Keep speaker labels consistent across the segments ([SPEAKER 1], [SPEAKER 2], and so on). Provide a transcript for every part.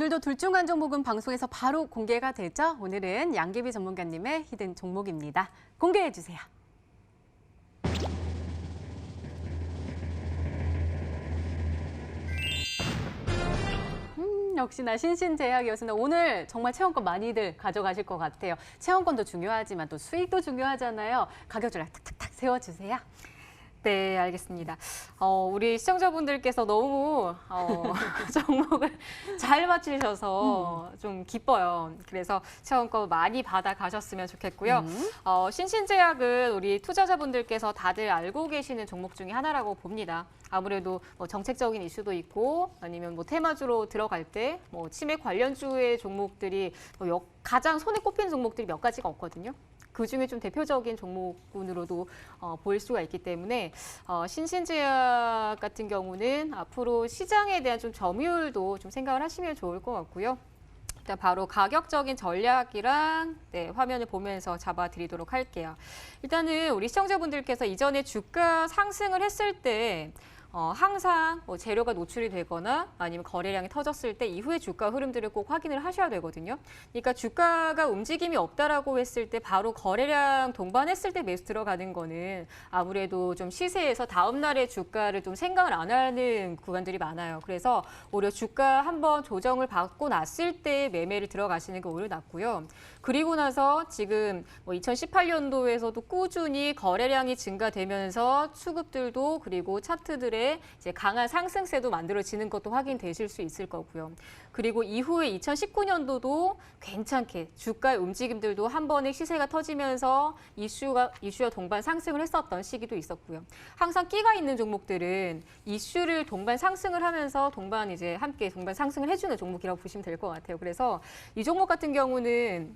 [SPEAKER 1] 오늘도 둘 중 한 종목은 방송에서 바로 공개가 되죠. 오늘은 양계비 전문가님의 히든 종목입니다. 공개해 주세요. 역시나 신신제약이었습니다. 오늘 정말 체험권 많이들 가져가실 것 같아요. 체험권도 중요하지만 또 수익도 중요하잖아요. 가격 전략 탁탁탁 세워주세요.
[SPEAKER 2] 네, 알겠습니다. 우리 시청자분들께서 너무 종목을 잘 맞추셔서 좀 기뻐요. 그래서 체험권 많이 받아가셨으면 좋겠고요. 신신제약은 우리 투자자분들께서 다들 알고 계시는 종목 중에 하나라고 봅니다. 아무래도 뭐 정책적인 이슈도 있고 아니면 뭐 테마주로 들어갈 때 뭐 치맥 관련주의 종목들이 가장 손에 꼽히는 종목들이 몇 가지가 없거든요. 그중에 좀 대표적인 종목군으로도 보일 수가 있기 때문에 신신제약 같은 경우는 앞으로 시장에 대한 좀 점유율도 좀 생각을 하시면 좋을 것 같고요. 일단 바로 가격적인 전략이랑 화면을 보면서 잡아드리도록 할게요. 일단은 우리 시청자분들께서 이전에 주가 상승을 했을 때 항상 뭐 재료가 노출이 되거나 아니면 거래량이 터졌을 때 이후에 주가 흐름들을 꼭 확인을 하셔야 되거든요. 그러니까 주가가 움직임이 없다라고 했을 때 바로 거래량 동반했을 때 매수 들어가는 거는 아무래도 좀 시세에서 다음 날의 주가를 좀 생각을 안 하는 구간들이 많아요. 그래서 오히려 주가 한번 조정을 받고 났을 때 매매를 들어가시는 게 오히려 낫고요. 그리고 나서 지금 뭐 2018년도에서도 꾸준히 거래량이 증가되면서 수급들도 그리고 차트들의 이제 강한 상승세도 만들어지는 것도 확인되실 수 있을 거고요. 그리고 이후에 2019년도도 괜찮게 주가의 움직임들도 한 번에 시세가 터지면서 이슈와 동반 상승을 했었던 시기도 있었고요. 항상 끼가 있는 종목들은 이슈를 동반 상승을 하면서 함께 동반 상승을 해주는 종목이라고 보시면 될 것 같아요. 그래서 이 종목 같은 경우는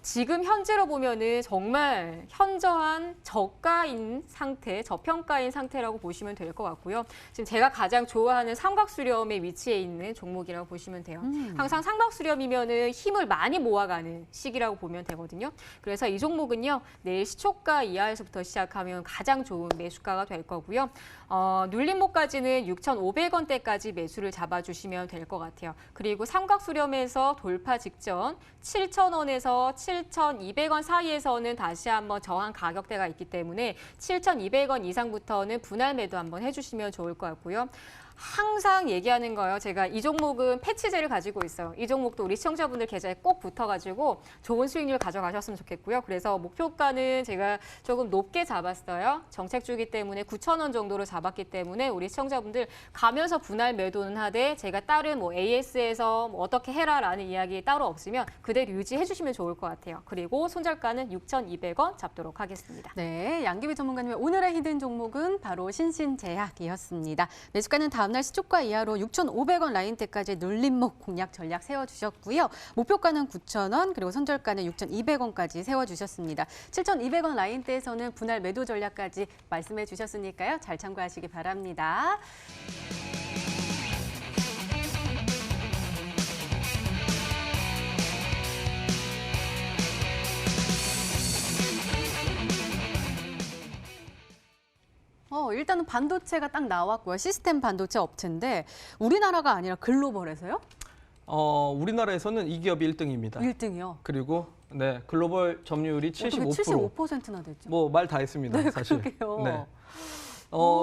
[SPEAKER 2] 지금 현재로 보면은 정말 현저한 저가인 상태, 저평가인 상태라고 보시면 될 것 같고요. 지금 제가 가장 좋아하는 삼각수렴의 위치에 있는 종목이라고 보시면 돼요. 항상 삼각수렴이면은 힘을 많이 모아가는 시기라고 보면 되거든요. 그래서 이 종목은요, 내일 시초가 이하에서부터 시작하면 가장 좋은 매수가가 될 거고요. 눌림목까지는 6,500원대까지 매수를 잡아주시면 될 것 같아요. 그리고 삼각수렴에서 돌파 직전 7,000원에서 7,200원 사이에서는 다시 한번 저항 가격대가 있기 때문에 7,200원 이상부터는 분할 매도 한번 해주시면 좋을 것 같고요. 항상 얘기하는 거예요. 제가 이 종목은 패치제를 가지고 있어요. 이 종목도 우리 시청자분들 계좌에 꼭 붙어가지고 좋은 수익률 가져가셨으면 좋겠고요. 그래서 목표가는 제가 조금 높게 잡았어요. 정책주기 때문에 9,000원 정도로 잡았기 때문에 우리 시청자분들 가면서 분할 매도는 하되 제가 다른 뭐 AS에서 뭐 어떻게 해라라는 이야기 따로 없으면 그대로 유지해 주시면 좋을 것 같아요. 그리고 손절가는 6,200원 잡도록 하겠습니다.
[SPEAKER 1] 네, 양계비 전문가님의 오늘의 히든 종목은 바로 신신제약이었습니다. 매수가는 다음날 시초가 이하로 6,500원 라인대까지 눌림목 공략 전략 세워주셨고요. 목표가는 9,000원 그리고 손절가는 6,200원까지 세워주셨습니다. 7,200원 라인대에서는 분할 매도 전략까지 말씀해 주셨으니까요. 잘 참고하시기 바랍니다. 일단은 반도체가 딱 나왔고요. 시스템 반도체 업체인데 우리나라가 아니라 글로벌에서요?
[SPEAKER 3] 우리나라에서는 이 기업이 1등입니다.
[SPEAKER 1] 1등이요?
[SPEAKER 3] 그리고 글로벌 점유율이 75%.
[SPEAKER 1] 75%나 됐죠.
[SPEAKER 3] 뭐 말 다 했습니다,
[SPEAKER 1] 네,
[SPEAKER 3] 사실.
[SPEAKER 1] 그러게요.
[SPEAKER 3] 네.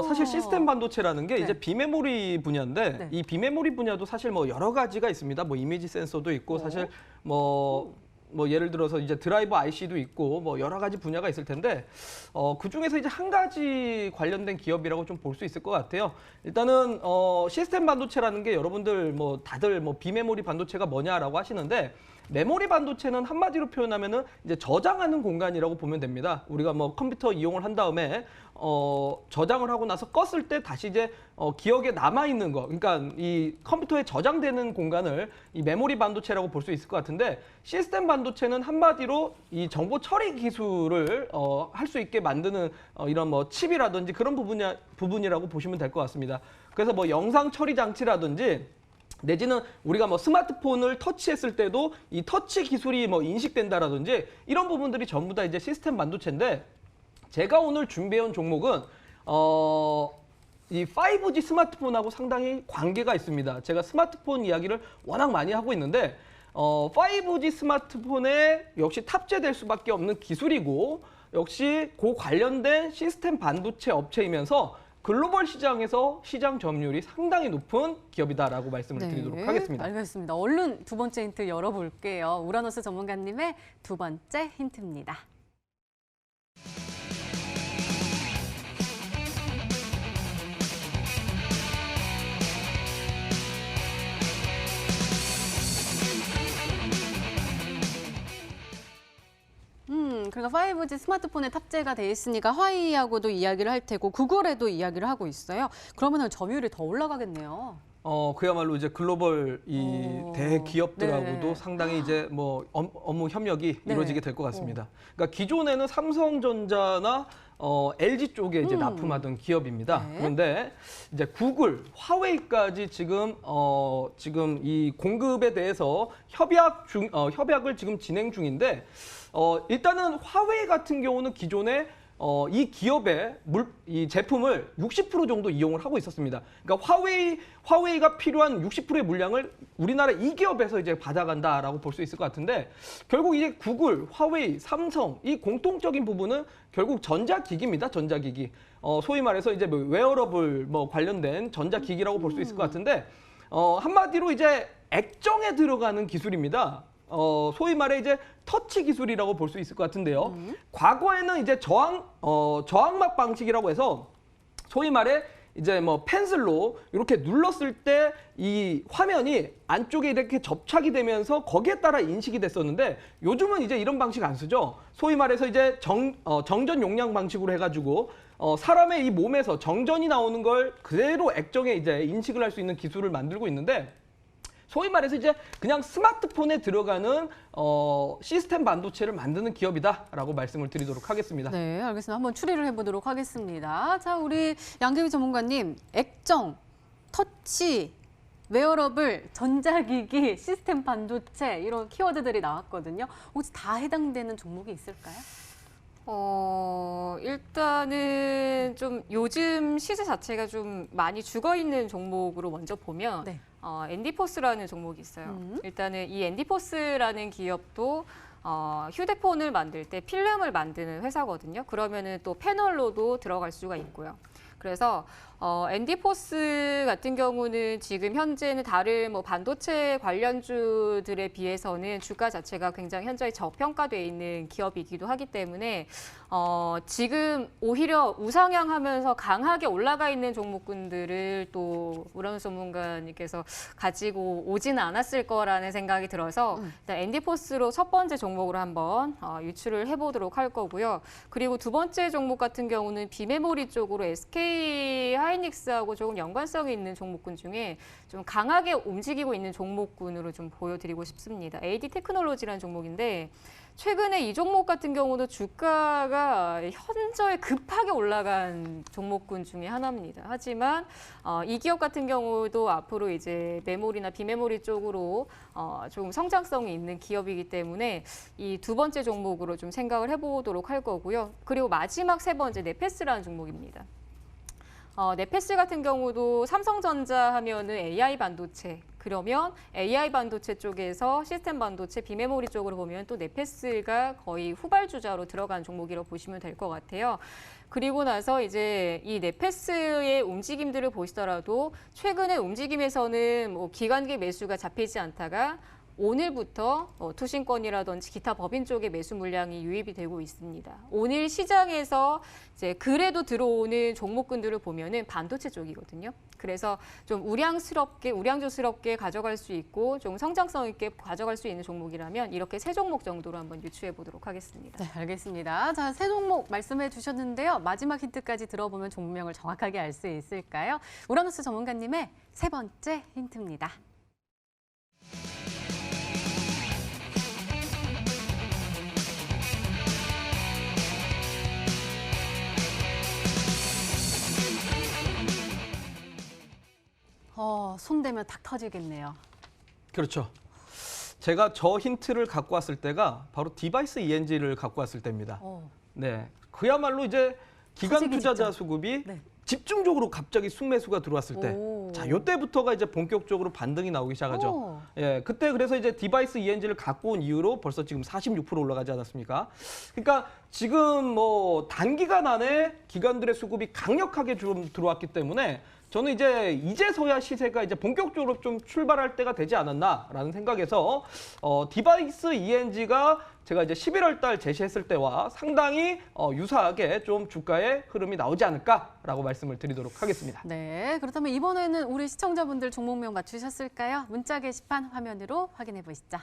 [SPEAKER 3] 사실 시스템 반도체라는 게 이제 비메모리 분야인데 이 비메모리 분야도 사실 뭐 여러 가지가 있습니다. 뭐 이미지 센서도 있고 사실 뭐 예를 들어서 이제 드라이버 IC도 있고 뭐 여러 가지 분야가 있을 텐데 그 중에서 이제 한 가지 관련된 기업이라고 좀 볼 수 있을 것 같아요. 일단은 시스템 반도체라는 게 여러분들 뭐 다들 뭐 비메모리 반도체가 뭐냐라고 하시는데 메모리 반도체는 한마디로 표현하면은 이제 저장하는 공간이라고 보면 됩니다. 우리가 뭐 컴퓨터 이용을 한 다음에 저장을 하고 나서 껐을 때 다시 이제 기억에 남아 있는 거, 그러니까 이 컴퓨터에 저장되는 공간을 이 메모리 반도체라고 볼 수 있을 것 같은데 시스템 반도체는 한마디로 이 정보 처리 기술을 할 수 있게 만드는 이런 뭐 칩이라든지 그런 부분이라고 보시면 될 것 같습니다. 그래서 뭐 영상 처리 장치라든지 내지는 우리가 뭐 스마트폰을 터치했을 때도 이 터치 기술이 뭐 인식된다라든지 이런 부분들이 전부 다 이제 시스템 반도체인데 제가 오늘 준비해온 종목은 이 5G 스마트폰하고 상당히 관계가 있습니다. 제가 스마트폰 이야기를 워낙 많이 하고 있는데 5G 스마트폰에 역시 탑재될 수밖에 없는 기술이고 역시 그 관련된 시스템 반도체 업체이면서 글로벌 시장에서 시장 점유율이 상당히 높은 기업이다라고 말씀을 드리도록 하겠습니다.
[SPEAKER 1] 알겠습니다. 얼른 두 번째 힌트 열어볼게요. 우라노스 전문가님의 두 번째 힌트입니다. 그러니까 5G 스마트폰에 탑재가 돼 있으니까 화웨이하고도 이야기를 할 테고 구글에도 이야기를 하고 있어요. 그러면은 점유율이 더 올라가겠네요.
[SPEAKER 3] 그야말로 이제 글로벌 이 대기업들하고도
[SPEAKER 1] 네.
[SPEAKER 3] 상당히 이제 뭐 업무 협력이
[SPEAKER 1] 네.
[SPEAKER 3] 이루어지게 될 것 같습니다. 그러니까 기존에는 삼성전자나 LG 쪽에 이제 납품하던 기업입니다.
[SPEAKER 1] 네.
[SPEAKER 3] 그런데 이제 구글, 화웨이까지 지금 이 공급에 대해서 협약을 지금 진행 중인데 일단은 화웨이 같은 경우는 기존에 이 기업의 이 제품을 60% 정도 이용을 하고 있었습니다. 그러니까 화웨이가 필요한 60%의 물량을 우리나라 이 기업에서 이제 받아간다라고 볼 수 있을 것 같은데 결국 이제 구글, 화웨이, 삼성 이 공통적인 부분은 결국 전자기기입니다. 전자기기. 소위 말해서 이제 뭐 웨어러블 뭐 관련된 전자기기라고 볼 수 있을 것 같은데 한마디로 이제 액정에 들어가는 기술입니다. 소위 말해 이제 터치 기술이라고 볼 수 있을 것 같은데요. 과거에는 이제 저항막 방식이라고 해서 소위 말해 이제 뭐 펜슬로 이렇게 눌렀을 때 이 화면이 안쪽에 이렇게 접착이 되면서 거기에 따라 인식이 됐었는데 요즘은 이제 이런 방식 안 쓰죠. 소위 말해서 이제 정전 용량 방식으로 해가지고 사람의 이 몸에서 정전이 나오는 걸 그대로 액정에 이제 인식을 할 수 있는 기술을 만들고 있는데 소위 말해서 이제 그냥 스마트폰에 들어가는 시스템 반도체를 만드는 기업이다라고 말씀을 드리도록 하겠습니다.
[SPEAKER 1] 네, 알겠습니다. 한번 추리를 해보도록 하겠습니다. 자, 우리 양계비 전문가님, 액정, 터치, 웨어러블, 전자기기, 시스템 반도체 이런 키워드들이 나왔거든요. 혹시 다 해당되는 종목이 있을까요?
[SPEAKER 2] 일단은 좀 요즘 시세 자체가 좀 많이 죽어 있는 종목으로 먼저 보면
[SPEAKER 1] 네.
[SPEAKER 2] 엔디포스라는 종목이 있어요. 일단은 이 엔디포스라는 기업도 휴대폰을 만들 때 필름을 만드는 회사거든요. 그러면은 또 패널로도 들어갈 수가 있고요. 그래서 엔디포스 같은 경우는 지금 현재는 다른 뭐 반도체 관련주들에 비해서는 주가 자체가 굉장히 현저히 저평가되어 있는 기업이기도 하기 때문에 지금 오히려 우상향하면서 강하게 올라가 있는 종목군들을 또 우라노스 전문가님께서 가지고 오지는 않았을 거라는 생각이 들어서 일단 엔디포스로 첫 번째 종목으로 한번 유출을 해보도록 할 거고요. 그리고 두 번째 종목 같은 경우는 비메모리 쪽으로 SK 하이닉스하고 조금 연관성이 있는 종목군 중에 좀 강하게 움직이고 있는 종목군으로 좀 보여드리고 싶습니다. AD 테크놀로지라는 종목인데 최근에 이 종목 같은 경우도 주가가 현저히 급하게 올라간 종목군 중에 하나입니다. 하지만 이 기업 같은 경우도 앞으로 이제 메모리나 비메모리 쪽으로 조금 성장성이 있는 기업이기 때문에 이 두 번째 종목으로 좀 생각을 해보도록 할 거고요. 그리고 마지막 세 번째 네페스라는 종목입니다. 네페스 같은 경우도 삼성전자 하면은 AI 반도체, 그러면 AI 반도체 쪽에서 시스템 반도체, 비메모리 쪽으로 보면 또 네페스가 거의 후발주자로 들어간 종목이라고 보시면 될 것 같아요. 그리고 나서 이제 이 네페스의 움직임들을 보시더라도 최근의 움직임에서는 뭐 기관기 매수가 잡히지 않다가 오늘부터 투신권이라든지 기타 법인 쪽의 매수 물량이 유입이 되고 있습니다. 오늘 시장에서 이제 그래도 들어오는 종목군들을 보면은 반도체 쪽이거든요. 그래서 좀 우량주스럽게 가져갈 수 있고 좀 성장성 있게 가져갈 수 있는 종목이라면 이렇게 세 종목 정도로 한번 유추해 보도록 하겠습니다.
[SPEAKER 1] 네, 알겠습니다. 자, 세 종목 말씀해 주셨는데요. 마지막 힌트까지 들어보면 종목명을 정확하게 알 수 있을까요? 우라노스 전문가님의 세 번째 힌트입니다. 손대면 탁 터지겠네요.
[SPEAKER 3] 그렇죠. 제가 저 힌트를 갖고 왔을 때가 바로 디바이스 ENG를 갖고 왔을 때입니다. 네, 그야말로 이제 기관
[SPEAKER 1] 터지기
[SPEAKER 3] 투자자
[SPEAKER 1] 직전.
[SPEAKER 3] 수급이
[SPEAKER 1] 네.
[SPEAKER 3] 집중적으로 갑자기 순매수가 들어왔을 때,
[SPEAKER 1] 오.
[SPEAKER 3] 자, 요때부터가 이제 본격적으로 반등이 나오기 시작하죠.
[SPEAKER 1] 오.
[SPEAKER 3] 예, 그때 그래서 이제 디바이스 ENG를 갖고 온 이후로 벌써 지금 46% 올라가지 않았습니까? 그러니까 지금 뭐 단기간 안에 기관들의 수급이 강력하게 좀 들어왔기 때문에 저는 이제서야 시세가 이제 본격적으로 좀 출발할 때가 되지 않았나라는 생각에서 디바이스 ENG가 제가 이제 11월 달 제시했을 때와 상당히 유사하게 좀 주가의 흐름이 나오지 않을까라고 말씀을 드리도록 하겠습니다.
[SPEAKER 1] 네, 그렇다면 이번에는 우리 시청자분들 종목명 맞추셨을까요? 문자 게시판 화면으로 확인해 보시죠.